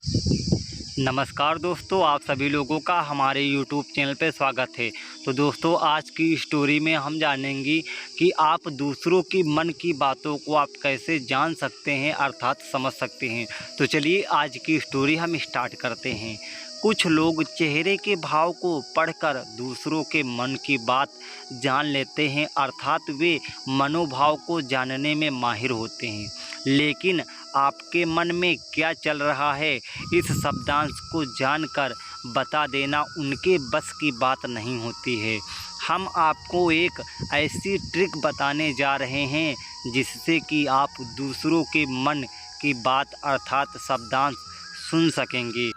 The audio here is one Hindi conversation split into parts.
नमस्कार दोस्तों, आप सभी लोगों का हमारे YouTube चैनल पे स्वागत है। तो दोस्तों, आज की स्टोरी में हम जानेंगे कि आप दूसरों की मन की बातों को आप कैसे जान सकते हैं अर्थात समझ सकते हैं। तो चलिए आज की स्टोरी हम स्टार्ट करते हैं। कुछ लोग चेहरे के भाव को पढ़कर दूसरों के मन की बात जान लेते हैं अर्थात वे मनोभाव को जानने में माहिर होते हैं। लेकिन आपके मन में क्या चल रहा है इस शब्दांश को जानकर बता देना उनके बस की बात नहीं होती है। हम आपको एक ऐसी ट्रिक बताने जा रहे हैं जिससे कि आप दूसरों के मन की बात अर्थात शब्दांश सुन सकेंगे।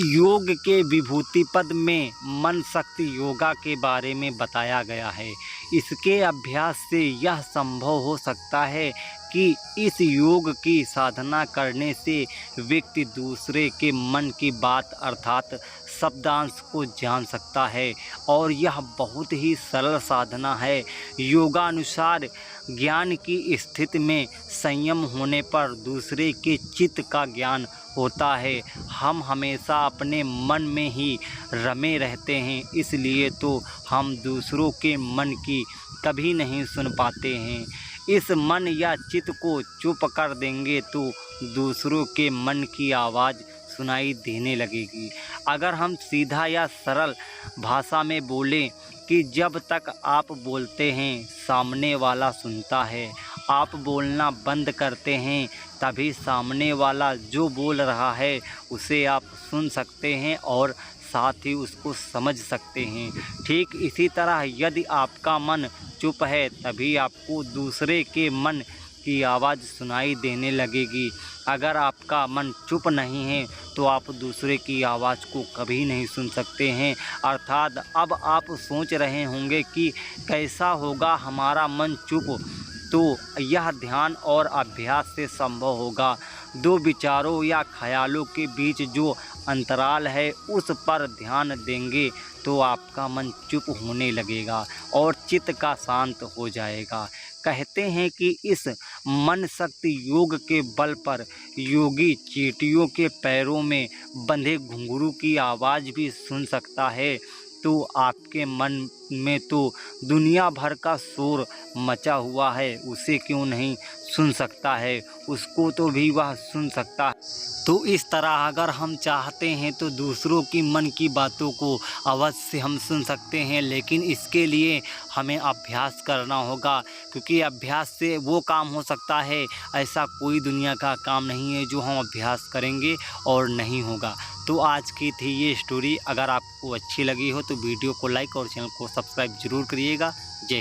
योग के विभूति पद में मन शक्ति योगा के बारे में बताया गया है। इसके अभ्यास से यह संभव हो सकता है कि इस योग की साधना करने से व्यक्ति दूसरे के मन की बात अर्थात शब्दांश को जान सकता है और यह बहुत ही सरल साधना है। योगानुसार ज्ञान की स्थिति में संयम होने पर दूसरे के चित्त का ज्ञान होता है। हम हमेशा अपने मन में ही रमे रहते हैं, इसलिए तो हम दूसरों के मन की कभी नहीं सुन पाते हैं। इस मन या चित्त को चुप कर देंगे तो दूसरों के मन की आवाज़ सुनाई देने लगेगी। अगर हम सीधा या सरल भाषा में बोलें कि जब तक आप बोलते हैं सामने वाला सुनता है, आप बोलना बंद करते हैं तभी सामने वाला जो बोल रहा है उसे आप सुन सकते हैं और साथ ही उसको समझ सकते हैं। ठीक इसी तरह यदि आपका मन चुप है तभी आपको दूसरे के मन की आवाज़ सुनाई देने लगेगी। अगर आपका मन चुप नहीं है तो आप दूसरे की आवाज़ को कभी नहीं सुन सकते हैं। अर्थात अब आप सोच रहे होंगे कि कैसा होगा हमारा मन चुप, तो यह ध्यान और अभ्यास से संभव होगा। दो विचारों या ख्यालों के बीच जो अंतराल है उस पर ध्यान देंगे तो आपका मन चुप होने लगेगा और चित्त का शांत हो जाएगा। कहते हैं कि इस मन शक्ति योग के बल पर योगी चींटियों के पैरों में बंधे घुंघरू की आवाज़ भी सुन सकता है। तो आपके मन में तो दुनिया भर का शोर मचा हुआ है, उसे क्यों नहीं सुन सकता है, उसको तो भी वह सुन सकता है। तो इस तरह अगर हम चाहते हैं तो दूसरों की मन की बातों को अवश्य हम सुन सकते हैं, लेकिन इसके लिए हमें अभ्यास करना होगा, क्योंकि अभ्यास से वो काम हो सकता है, ऐसा कोई दुनिया का काम नहीं है जो हम अभ्यास करेंगे और नहीं होगा। तो आज की थी ये स्टोरी। अगर आपको अच्छी लगी हो तो वीडियो को लाइक और चैनल को सब्सक्राइब जरूर करिएगा। जय